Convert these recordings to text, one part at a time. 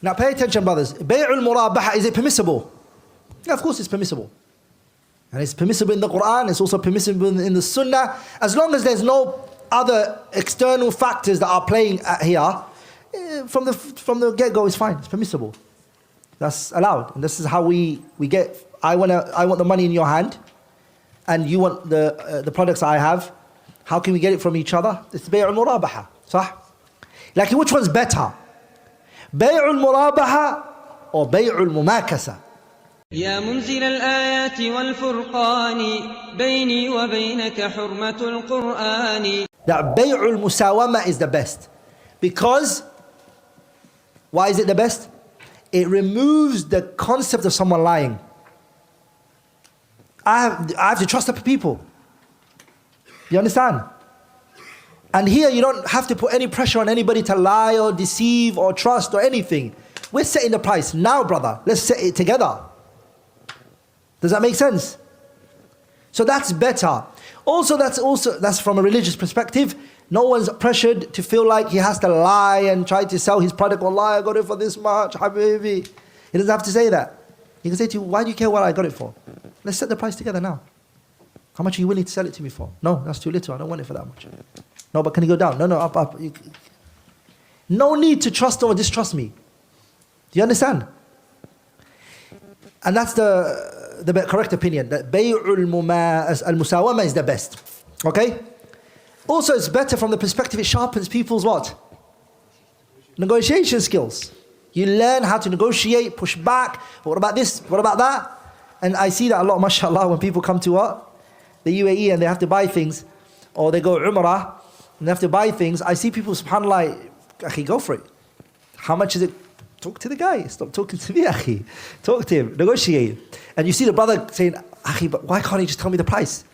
Now pay attention, brothers. Bay'ul murabaha, is it permissible? Yeah, of course it's permissible. And it's permissible in the Quran, it's also permissible in the Sunnah. As long as there's no other external factors that are playing here, from the get-go it's fine, it's permissible. That's allowed. And this is how we get, I want the money in your hand, and you want the products I have. How can we get it from each other? It's bay'ul murabaha. صح? Like, which one's better? Bay'ul murabaha or bay'ul mumakasa? يا منزل الآيات والفرقان بيني وبينك حرمة القرآن. That bay'ul musawama is the best. Because, why is it the best? It removes the concept of someone lying. I have to trust the people. You understand? And here you don't have to put any pressure on anybody to lie or deceive or trust or anything. We're setting the price now, brother. Let's set it together. Does that make sense? So that's better. Also, that's from a religious perspective. No one's pressured to feel like he has to lie and try to sell his product. Wallah, I got it for this much, habibi. He doesn't have to say that. He can say to you, why do you care what I got it for? Let's set the price together now. How much are you willing to sell it to me for? No, that's too little. I don't want it for that much. No, but can you go down? No, up. No need to trust or distrust me. Do you understand? And that's the correct opinion, that bay'ul al-musawama is the best. Okay? Also, it's better from the perspective, it sharpens people's what? Negotiation skills. You learn how to negotiate, push back. What about this? What about that? And I see that a lot, mashallah, when people come to what? The UAE and they have to buy things, or they go Umrah and they have to buy things. I see people, subhanAllah, akhi, go for it. How much is it? Talk to the guy. Stop talking to me, akhi. Talk to him. Negotiate. And you see the brother saying, akhi, but why can't he just tell me the price?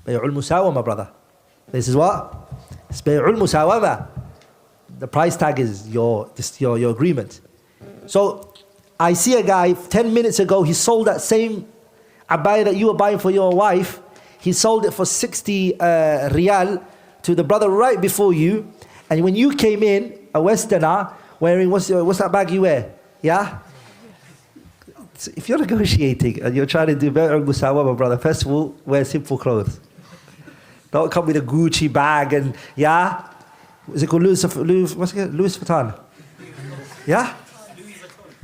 Bay'ul musawama, brother. This is what? It's bay'ul musawama. The price tag is your agreement. So I see a guy 10 minutes ago, he sold that same abaya that you were buying for your wife. He sold it for 60 riyal to the brother right before you. And when you came in, a Westerner, wearing, what's that bag you wear? Yeah? So if you're negotiating and you're trying to do bay'ul musawama, brother, first of all, wear simple clothes. Don't come with a Gucci bag and, yeah? Is it called Louis Vuitton? Yeah?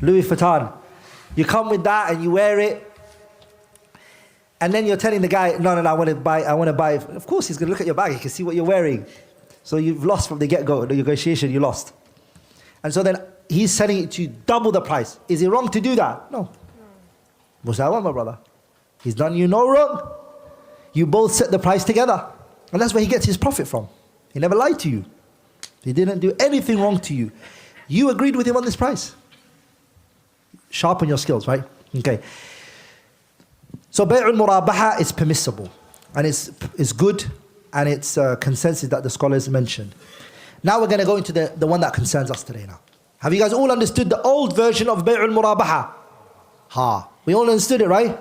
Louis Vuitton. You come with that and you wear it. And then you're telling the guy, no, I want to buy. Of course, he's going to look at your bag. He can see what you're wearing. So you've lost from the get-go, the negotiation, you lost. And so then he's selling it to double the price. Is it wrong to do that? No. Musawama, brother. He's done you no wrong. You both set the price together. And that's where he gets his profit from. He never lied to you. He didn't do anything wrong to you. You agreed with him on this price. Sharpen your skills, right? Okay. So bay'ul murabaha is permissible. And it's good. And it's consensus that the scholars mentioned. Now we're going to go into the one that concerns us today now. Have you guys all understood the old version of bay'ul murabaha? We all understood it, right?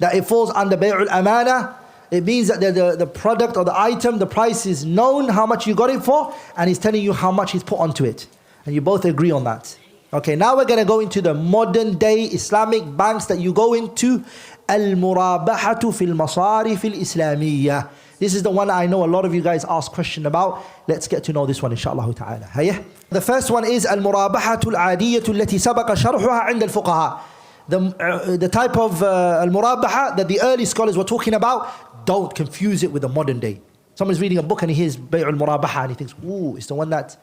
That it falls under bay'ul amana. It means that the product or the item, the price is known, how much you got it for, and he's telling you how much he's put onto it. And you both agree on that. Okay, now we're going to go into the modern day Islamic banks that you go into. Al-murabahatu fil masarif al-islamiyya. This is the one I know a lot of you guys ask question about. Let's get to know this one, inshallah ta'ala. Hayya. The first one is al-murabahatu al-adiyatu allati sabaqa sharhuha 'inda al-fuqaha. The type of al-murabaha that the early scholars were talking about, don't confuse it with the modern day. Someone's reading a book and he hears bay'ul murabaha and he thinks, ooh, it's the one that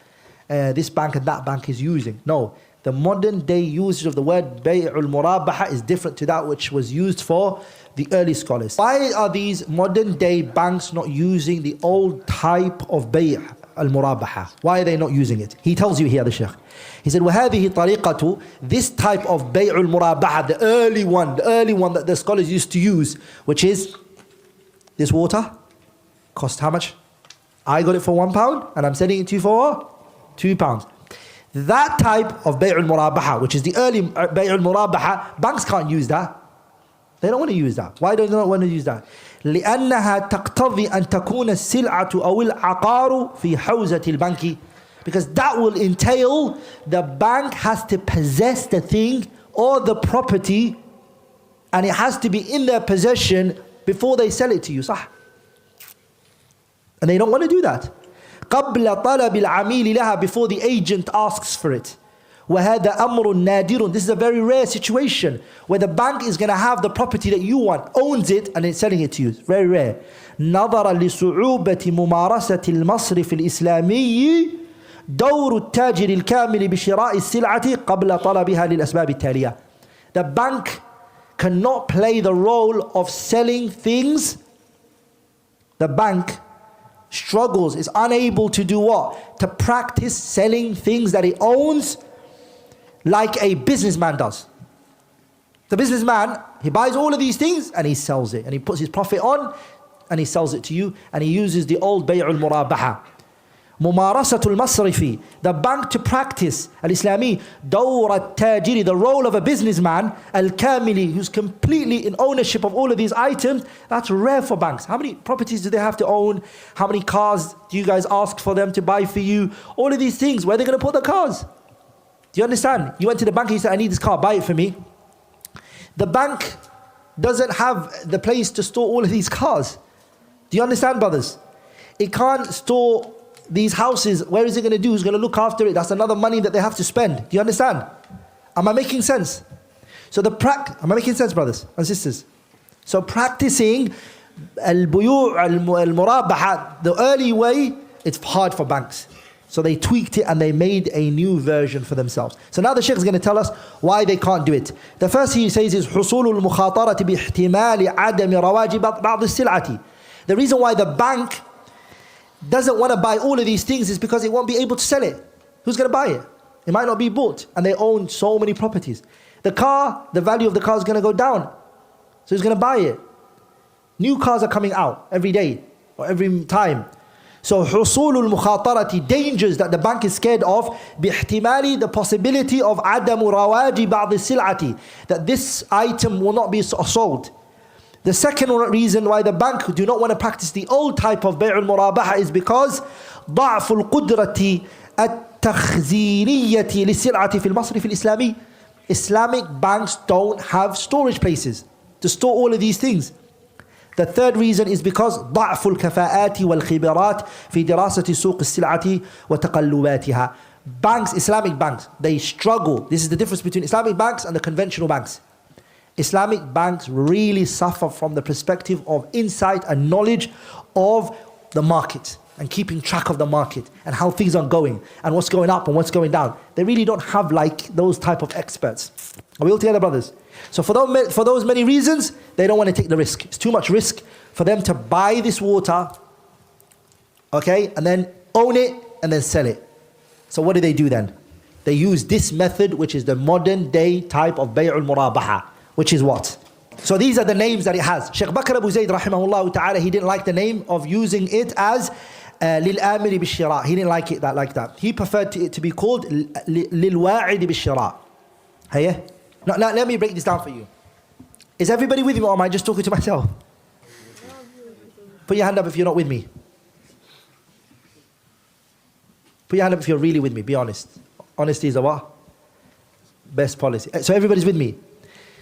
this bank and that bank is using. No, the modern day usage of the word bay'ul murabaha is different to that which was used for the early scholars. Why are these modern day banks not using the old type of bay' al-murabaha? Why are they not using it? He tells you here, the Shaykh. He said, وَهَذِهِ طَرِيقَةُ. This type of bay'ul murabaha, the early one that the scholars used to use, which is this water, cost how much? I got it for £1 and I'm selling it to you for £2. That type of bay'ul murabaha, which is the early bay'ul murabaha, banks can't use that. They don't want to use that. Why do they not want to use that? لأنها تقتضي أن تكون السلعة أو العقار في حوزة البنك. Because that will entail the bank has to possess the thing or the property, and it has to be in their possession before they sell it to you. صح? And they don't want to do that. قبل طلب العميل لها, before the agent asks for it. وهذا أمر نادر. This is a very rare situation where the bank is going to have the property that you want, owns it, and it's selling it to you. It's very rare. نظرا لصعوبة ممارسة المصرف الإسلامي دور التاجر الكامل بشراء السلعة قبل طلبها للأسباب التالية. The bank cannot play the role of selling things. The bank struggles, is unable to do what? To practice selling things that it owns like a businessman does. The businessman, he buys all of these things and he sells it, and he puts his profit on and he sells it to you, and he uses the old bay'ul murabaha. Mumarasatul masrifi, the bank to practice al-Islami, dawr al-tajiri, the role of a businessman, al-kamili, who's completely in ownership of all of these items. That's rare for banks. How many properties do they have to own? How many cars do you guys ask for them to buy for you? All of these things, where are they going to put the cars? Do you understand? You went to the bank and you said, I need this car, buy it for me. The bank doesn't have the place to store all of these cars. Do you understand, brothers? It can't store these houses. Where is it going to do? Who's going to look after it? That's another money that they have to spend. Do you understand? Am I making sense? So am I making sense, brothers and sisters? So practicing al-buyu' al-murabaha, the early way, it's hard for banks. So they tweaked it and they made a new version for themselves. So now the Shaykh is going to tell us why they can't do it. The first he says is حصول المخاطرة باحتمال عدم رواج بعض السلعة. The reason why the bank doesn't want to buy all of these things is because it won't be able to sell it. Who's going to buy it? It might not be bought, and they own so many properties. The car, the value of the car is going to go down. So who's going to buy it? New cars are coming out every day or every time. So حصول المخاطرة, dangers that the bank is scared of, باحتمال, the possibility of عدم رواج بعض السلعة, that this item will not be sold. The second reason why the bank do not want to practice the old type of بيع المرابحة is because ضعف القدرة التخزينية للسلعة في المصرف الإسلامي. Islamic banks don't have storage places to store all of these things. The third reason is because ضعف الكفاءات والخبرات في دراسة سوق السلعة وتقلباتها. Banks, Islamic banks, they struggle. This is the difference between Islamic banks and the conventional banks. Islamic banks really suffer from the perspective of insight and knowledge of the market and keeping track of the market and how things are going and what's going up and what's going down. They really don't have like those type of experts. Are we all together, brothers? So for those many reasons, they don't want to take the risk. It's too much risk for them to buy this water, okay, and then own it and then sell it. So what do then? They use this method, which is the modern day type of bay'ul murabaha, which is what? So these are the names that it has. Shaykh Bakr Abu Zayd rahimahullah ta'ala, he didn't like the name of using it as للآمر بالشراء. He didn't like it like that. He preferred it to be called للواعد بالشراء. Hey? Now let me break this down for you. Is everybody with me, or am I just talking to myself? Put your hand up if you're not with me. Put your hand up if you're really with me. Be honest. Honesty is the what? Best policy. So everybody's with me.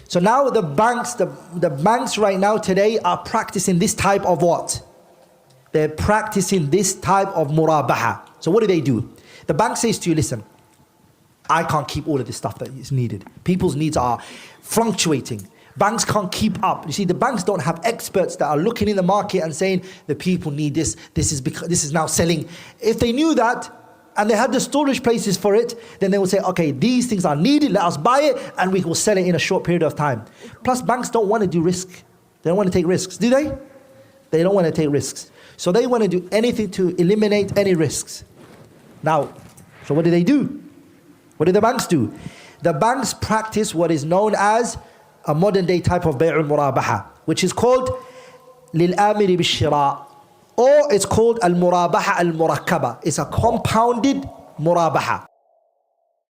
So now the banks right now today are practicing this type of what? They're practicing this type of murabaha. So what do? The bank says to you, listen, I can't keep all of this stuff that is needed. People's needs are fluctuating. Banks can't keep up. You see, the banks don't have experts that are looking in the market and saying the people need this. This is now selling. If they knew that, and they had the storage places for it, then they would say, okay, these things are needed, let us buy it, and we will sell it in a short period of time. Plus, banks don't want to do risk. They don't want to take risks, do they? They don't want to take risks. So they want to do anything to eliminate any risks. Now, so what do? What do the banks do? The banks practice what is known as a modern day type of bay'ul murabaha, which is called للآمر بالشراء. Or it's called al-murabaha al-murakkaba. It's a compounded murabaha.